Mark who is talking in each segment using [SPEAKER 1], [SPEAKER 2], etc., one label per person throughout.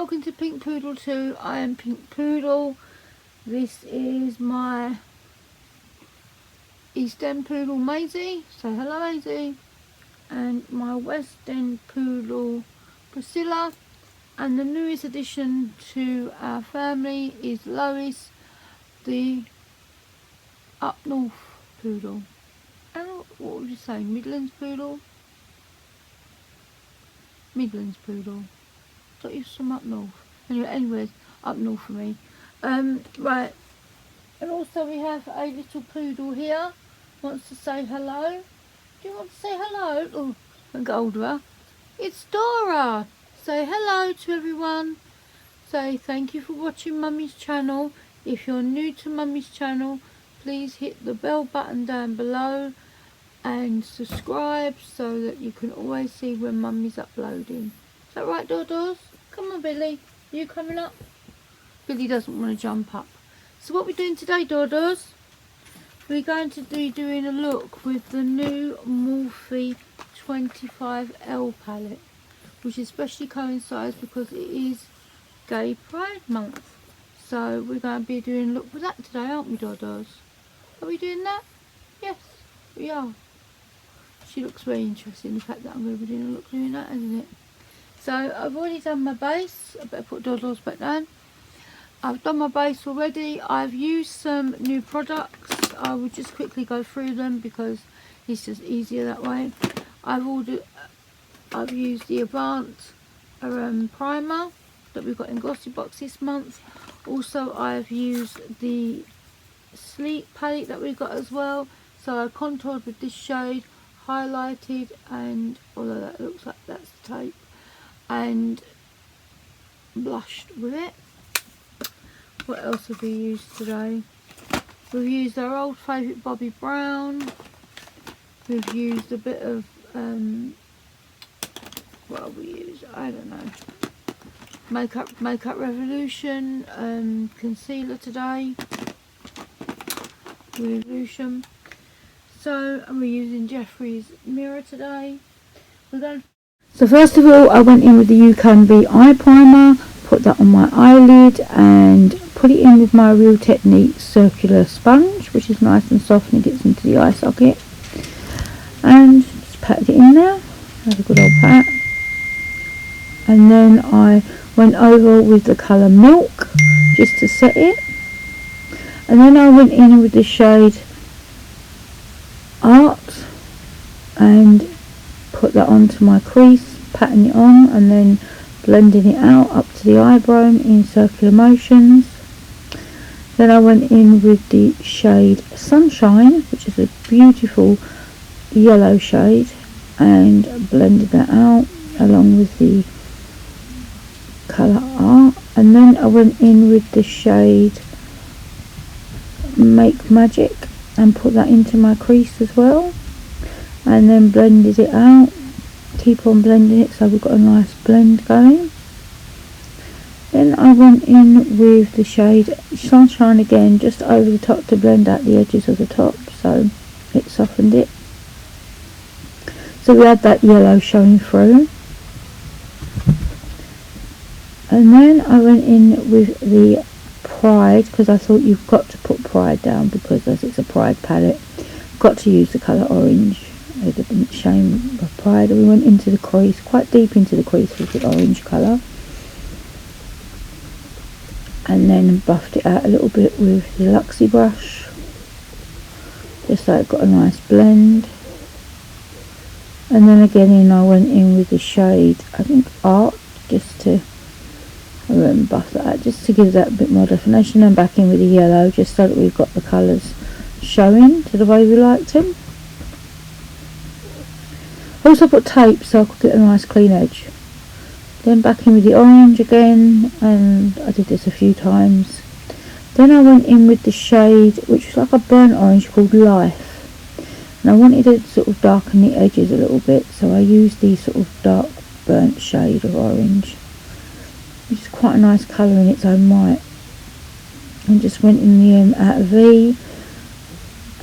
[SPEAKER 1] welcome to Pink Poodle 2. I am Pink Poodle. This is my East End Poodle Maisie. Say hello, Maisie. And my West End Poodle Priscilla. And the newest addition to our family is Lois, the Up North Poodle. And what would you say? Midlands Poodle? Midlands Poodle. Thought you was from up north. Anyways, up north for me. Right. And also we have a little poodle here. Wants to say hello. Do you want to say hello? Oh, and get hold of her. It's Dora. Say hello to everyone. Say thank you for watching Mummy's channel. If you're new to Mummy's channel, please hit the bell button down below and subscribe so that you can always see when Mummy's uploading. Is that right, Dodos? Come on, Billy. Are you coming up? Billy doesn't want to jump up. So what we're doing today, Dodos, we're going to be doing a look with the new Morphe 25L palette, which especially coincides because it is Gay Pride Month. So we're going to be doing a look with that today, aren't we, Dodos? Are we doing that? Yes, we are. She looks very interested in the fact that I'm going to be doing a look doing that, isn't it? So I've already done my base. I better put Dodos back down. I've done my base already. I've used some new products. I will just quickly go through them because it's just easier that way. I've used the Advanced primer that we've got in Glossy Box this month. Also, I've used the Sleek palette that we got as well. So I contoured with this shade, highlighted, and although that looks like that's the tape, and blushed with it. What else have we used today? We've used our old favourite Bobbi Brown. We've used a bit of what have we used? I don't know. Makeup Revolution concealer today. Revolution. So, and we're using Jeffree's mirror today. So first of all, I went in with the You Can Be eye primer, put that on my eyelid and put it in with my Real Technique circular sponge, which is nice and soft and it gets into the eye socket. And just patted it in there, have a good old pat. And then I went over with the colour Milk, just to set it. And then I went in with the shade Art and put that onto my crease, patting it on and then blending it out up to the eyebrow in circular motions. Then I went in with the shade Sunshine, which is a beautiful yellow shade, and blended that out along with the colour Art. And then I went in with the shade Make Magic and put that into my crease as well, and then blended it out. Keep on blending it so we've got a nice blend going. Then I went in with the shade Sunshine again, just over the top to blend out the edges of the top, so it softened it. So we had that yellow showing through. And then I went in with the Pride, because I thought you've got to put Pride down because as it's a Pride palette, got to use the colour orange. It's a shame of Pride. We went into the crease, quite deep into the crease with the orange colour, and then buffed it out a little bit with the Luxie brush, just so it got a nice blend. And then again I went in with the shade, I think Art, just to buff that out, just to give that a bit more definition, and back in with the yellow just so that we've got the colours showing to the way we liked them. Also put tape so I could get a nice clean edge. Then back in with the orange again, and I did this a few times. Then I went in with the shade which was like a burnt orange called Life, and I wanted to sort of darken the edges a little bit, so I used the sort of dark burnt shade of orange, which is quite a nice colour in its own right, and just went in the outer V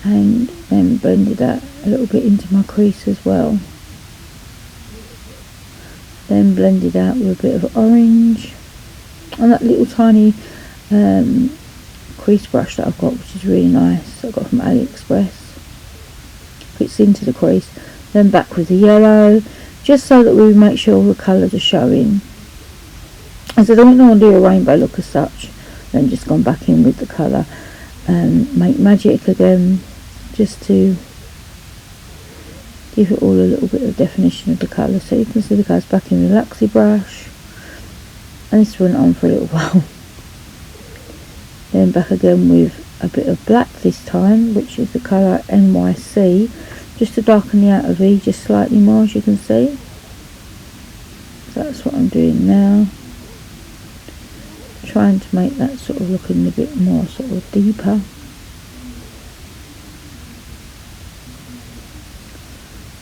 [SPEAKER 1] and then blended that a little bit into my crease as well. Then blended out with a bit of orange And that little tiny crease brush that I've got, which is really nice, I got from AliExpress. Fits into the crease. Then back with the yellow, just so that we make sure all the colours are showing. As I don't want to do a rainbow look as such, then just gone back in with the colour and make magic again, just to give it all a little bit of definition of the colour. So you can see the colours back in the Luxie brush, and this went on for a little while. Then back again with a bit of black this time, which is the colour NYC, just to darken the outer V just slightly more, as you can see. So that's what I'm doing now, trying to make that sort of looking a bit more sort of deeper.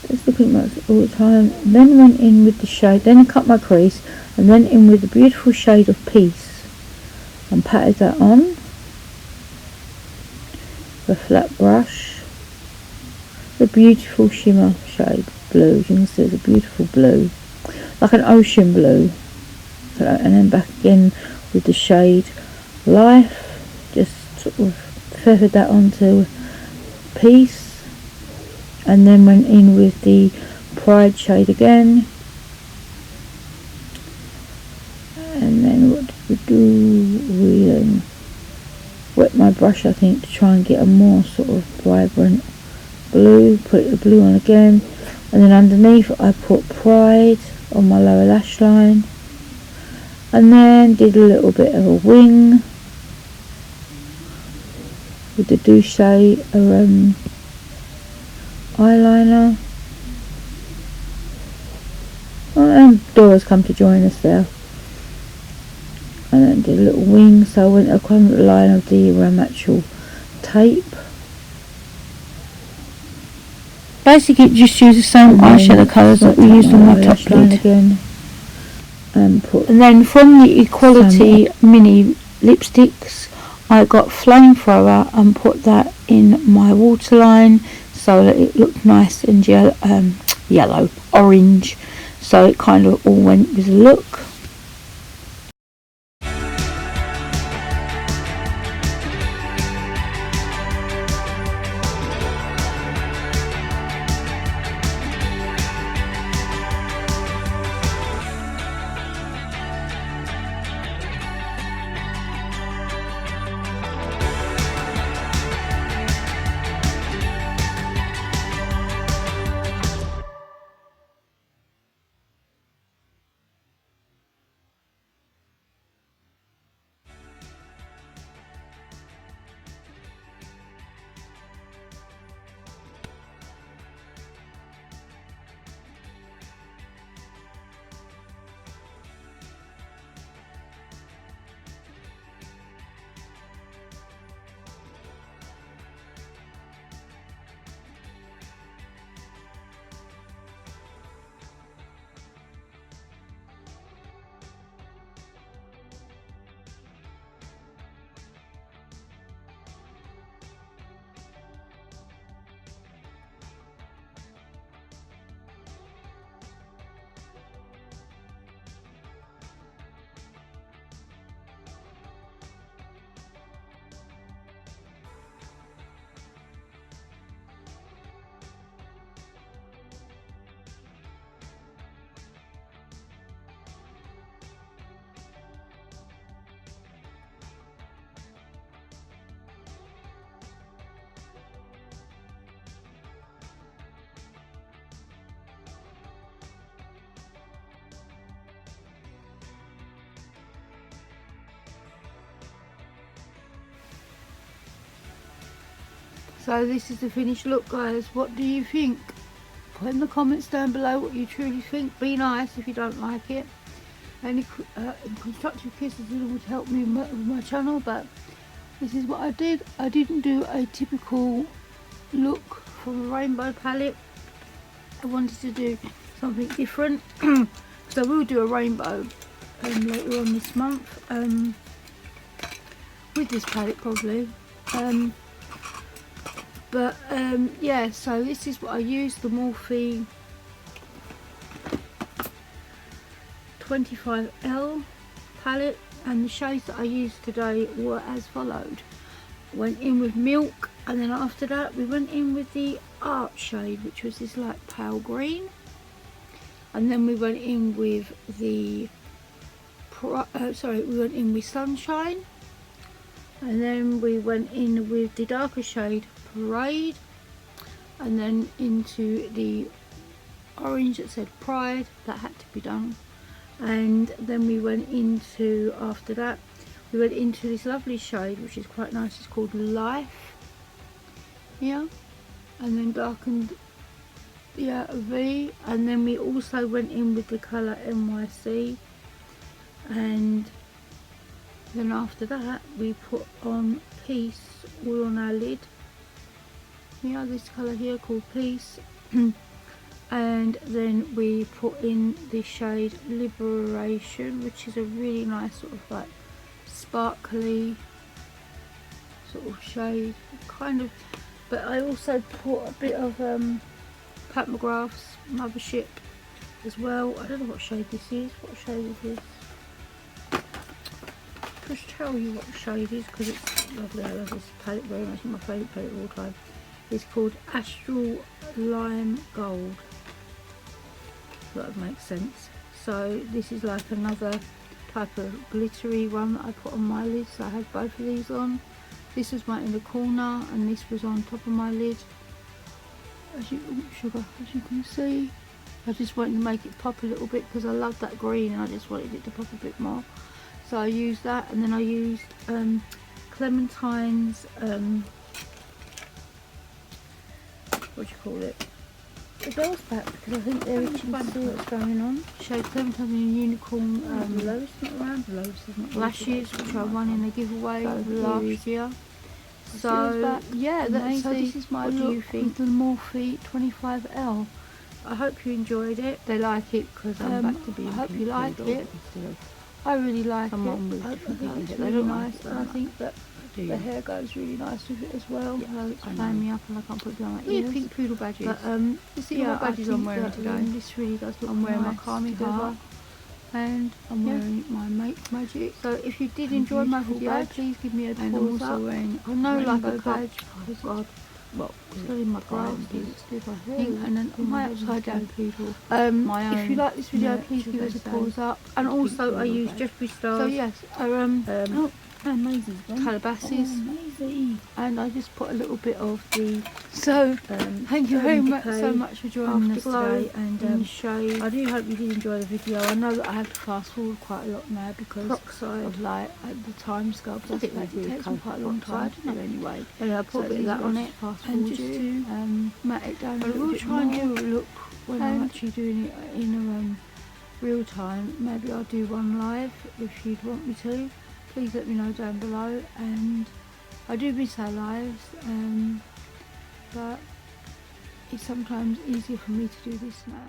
[SPEAKER 1] Just looking at that all the time. Then went in with the shade, then I cut my crease, and then in with the beautiful shade of Peace and patted that on with a flat brush. The beautiful shimmer shade blue, you can see it's a beautiful blue, like an ocean blue. So, and then back again with the shade Life, just sort of feathered that onto Peace, and then went in with the Pride shade again. And then what did we do? We then wet my brush, I think, to try and get a more sort of vibrant blue. Put the blue on again, and then underneath I put Pride on my lower lash line, and then did a little bit of a wing with the DOUCHE eyeliner. And Dora's come to join us there. And then did a little wing, so I went across the line of the actual tape. Basically just use the same eyeshadow colours that we used on my top line again. And then from the Equality mini lipsticks, I got Flamethrower and put that in my waterline so that it looked nice and yellow, orange, so it kind of all went with the look. So this is the finished look, guys. What do you think? Put in the comments down below what you truly think. Be nice if you don't like it. Any constructive criticism would help me with my channel, but this is what I did. I didn't do a typical look for the rainbow palette. I wanted to do something different. So I will do a rainbow later on this month with this palette probably. Yeah, so this is what I used, the Morphe 25L palette, And the shades that I used today were as followed. Went in with Milk, and then after that we went in with the Art shade, which was this like pale green. And then we went in with the we went in with Sunshine. And then we went in with the darker shade Parade. And then into the orange that said Pride, that had to be done. And then we went into, after that, we went into this lovely shade, which is quite nice. It's called Life. Yeah. And then darkened, yeah, V. And then we also went in with the colour NYC. And then after that, we put on Peace all on our lid. Yeah, this colour here called Peace. And then we put in the shade Liberation, which is a really nice sort of like sparkly sort of shade, kind of. But I also put a bit of Pat McGrath's Mothership as well. I don't know what shade this is. What shade is this? Just tell you what the shade is, because it's lovely. I love this palette very much. It's my favourite palette of all time. It's called Astral Lime Gold. That makes sense. So this is like another type of glittery one that I put on my lid. So I had both of these on. This was my in the corner, and this was on top of my lid. As you can see, I just wanted to make it pop a little bit because I love that green, and I just wanted it to pop a bit more. So I used that, and then I used Clementine's what do you call it? The girls back, because I think they're itching to see what's going on. Shade Clementine and Unicorn
[SPEAKER 2] Lowe's not around. Lowe's is not
[SPEAKER 1] lashes, which I won in a giveaway last year. So yeah, so this is my look with the Morphe 25L. I hope you enjoyed it. They like it because I'm back to being. I hope you like it. I really like it. I think it's really nice, and I think that the hair goes really nice with it as well. It's playing me up, and I can't put it down my ears. Pink poodle badges. But you see what badges I'm wearing today. This really does look. I'm wearing my Calming Heart, and I'm wearing my Make Magic. So if you did enjoy my video, please give me a thumbs up. I know, like a badge. Oh God. Well, it's still in my glasses, it's still my hair, and then my upside down poodle. If you like this video, please give us a thumbs up. And also, I use Jeffree Star's. So yes, Calabasas, and I just put a little bit of the. So thank you very much for joining us today, and shade. I do hope you did enjoy the video. I know that I have to fast forward quite a lot now because of like the time scale. I think that it takes me quite a long time to do anyway. And I put a bit of that on it, fast forward just to matte it down. But we'll try and do a look when I'm actually doing it in real time. Maybe I'll do one live if you'd want me to. Please let me know down below, and I do miss our lives, but it's sometimes easier for me to do this now.